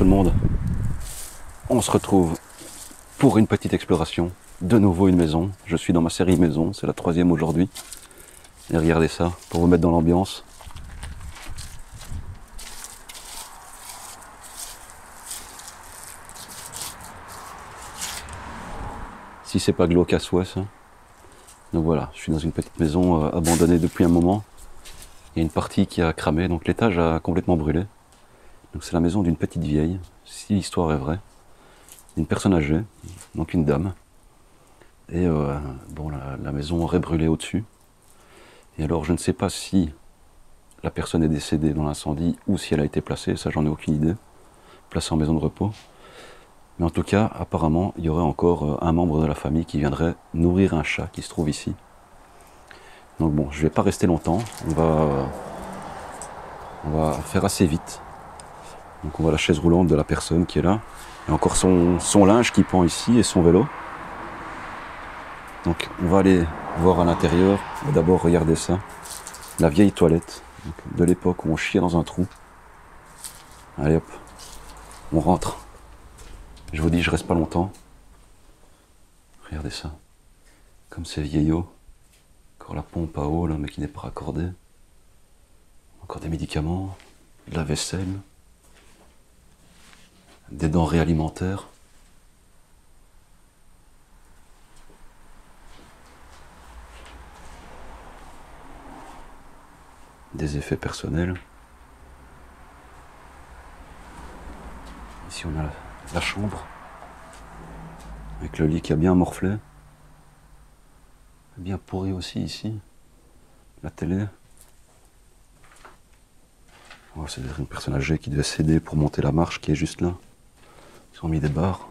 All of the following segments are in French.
tout le monde. On se retrouve pour une petite exploration. De nouveau une maison. Je suis dans ma série maison, c'est la 3e aujourd'hui. Et regardez ça, pour vous mettre dans l'ambiance. Si c'est pas glauque à souhait, ça. Donc voilà, je suis dans une petite maison abandonnée depuis un moment. Il y a une partie qui a cramé, donc l'étage a complètement brûlé. Donc c'est la maison d'une petite vieille, si l'histoire est vraie. Une personne âgée, donc une dame. Et bon, la maison aurait brûlé au-dessus. Et alors je ne sais pas si la personne est décédée dans l'incendie ou si elle a été placée, ça j'en ai aucune idée. Placée en maison de repos. Mais en tout cas, apparemment, il y aurait encore un membre de la famille qui viendrait nourrir un chat qui se trouve ici. Donc bon, je ne vais pas rester longtemps, on va faire assez vite. Donc on voit la chaise roulante de la personne qui est là. Il y a encore son linge qui pend ici et son vélo. Donc on va aller voir à l'intérieur. D'abord regardez ça. La vieille toilette de l'époque où on chiait dans un trou. Allez hop, on rentre. Je vous dis, je reste pas longtemps. Regardez ça. Comme c'est vieillot. Encore la pompe à eau là, mais qui n'est pas raccordée. Encore des médicaments, de la vaisselle, des denrées alimentaires. Des effets personnels. Ici on a la chambre, avec le lit qui a bien morflé. Bien pourri aussi ici. La télé. Oh, c'est une personne âgée qui devait s'aider pour monter la marche qui est juste là. Ils ont mis des barres.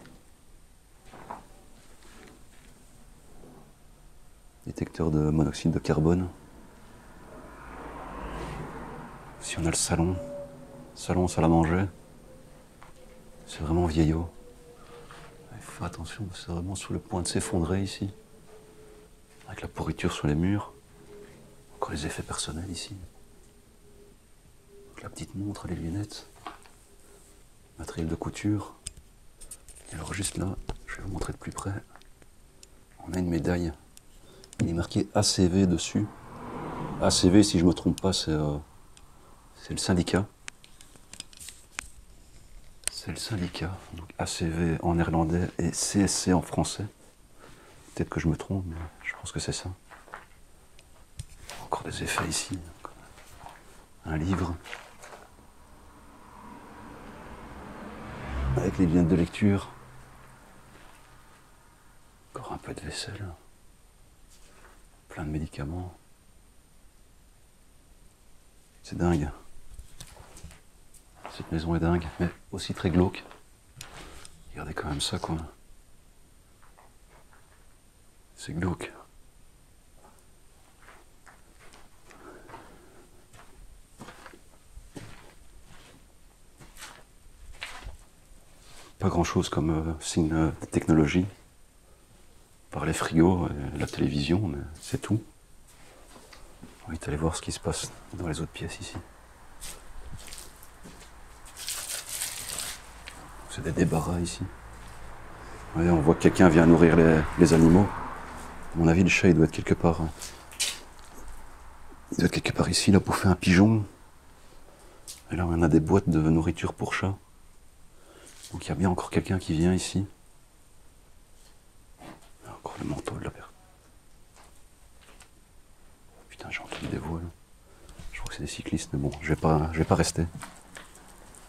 Détecteur de monoxyde de carbone. Si on a le salon, salle à manger. C'est vraiment vieillot. Il faut faire attention, c'est vraiment sur le point de s'effondrer ici. Avec la pourriture sur les murs. Encore les effets personnels ici. Donc la petite montre, les lunettes. Matériel de couture. Et alors juste là, je vais vous montrer de plus près. On a une médaille. Il est marqué ACV dessus. ACV, si je ne me trompe pas, c'est le syndicat. C'est le syndicat. Donc ACV en néerlandais et CSC en français. Peut-être que je me trompe, mais je pense que c'est ça. Encore des effets ici. Un livre. Avec les lunettes de lecture. Encore un peu de vaisselle. Plein de médicaments. C'est dingue. Cette maison est dingue, mais aussi très glauque. Regardez quand même ça, quoi. C'est glauque. Pas grand-chose comme signe de technologie. Par les frigos et la télévision, mais c'est tout. On va aller voir ce qui se passe dans les autres pièces ici. C'est des débarras ici. Ouais, on voit que quelqu'un vient nourrir les animaux. À mon avis, le chat, il doit être quelque part. Il doit être quelque part ici, là, pour faire un pigeon. Et là, on a des boîtes de nourriture pour chat. Donc il y a bien encore quelqu'un qui vient ici. Encore le manteau de la personne. Putain, j'ai entendu des voix là. Je crois que c'est des cyclistes, mais bon, je vais pas rester.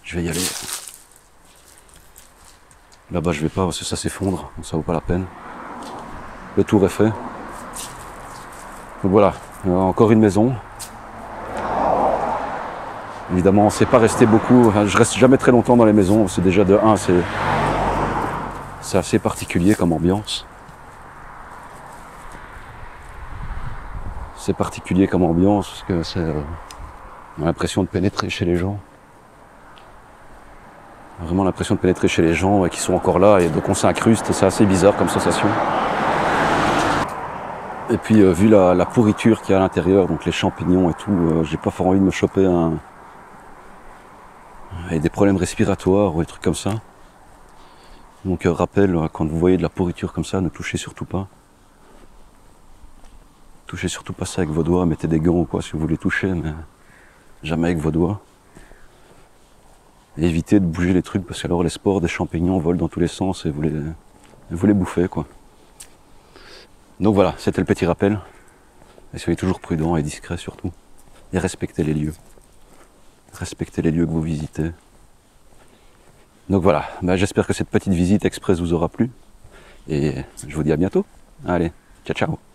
Je vais y aller. Là-bas, je vais pas parce que ça s'effondre, donc ça vaut pas la peine. Le tour est fait. Donc voilà, encore une maison. Évidemment, on ne sait pas rester beaucoup. Enfin, je reste jamais très longtemps dans les maisons. C'est déjà de 1, c'est assez particulier comme ambiance. C'est particulier comme ambiance parce que on a l'impression de pénétrer chez les gens. Vraiment l'impression de pénétrer chez les gens qui sont encore là et donc on s'incruste, c'est assez bizarre comme sensation. Et puis vu la pourriture qu'il y a à l'intérieur, donc les champignons et tout, j'ai pas fort envie de me choper et des problèmes respiratoires ou des trucs comme ça. Donc rappel, quand vous voyez de la pourriture comme ça, ne touchez surtout pas. Touchez surtout pas ça avec vos doigts, mettez des gants ou quoi si vous voulez toucher, mais jamais avec vos doigts. Et évitez de bouger les trucs parce qu'alors les spores des champignons volent dans tous les sens et vous les bouffez quoi. Donc voilà, c'était le petit rappel. Et soyez toujours prudents et discrets surtout. Et respectez les lieux. Respectez les lieux que vous visitez. Donc voilà, j'espère que cette petite visite express vous aura plu. Et je vous dis à bientôt. Allez, ciao ciao.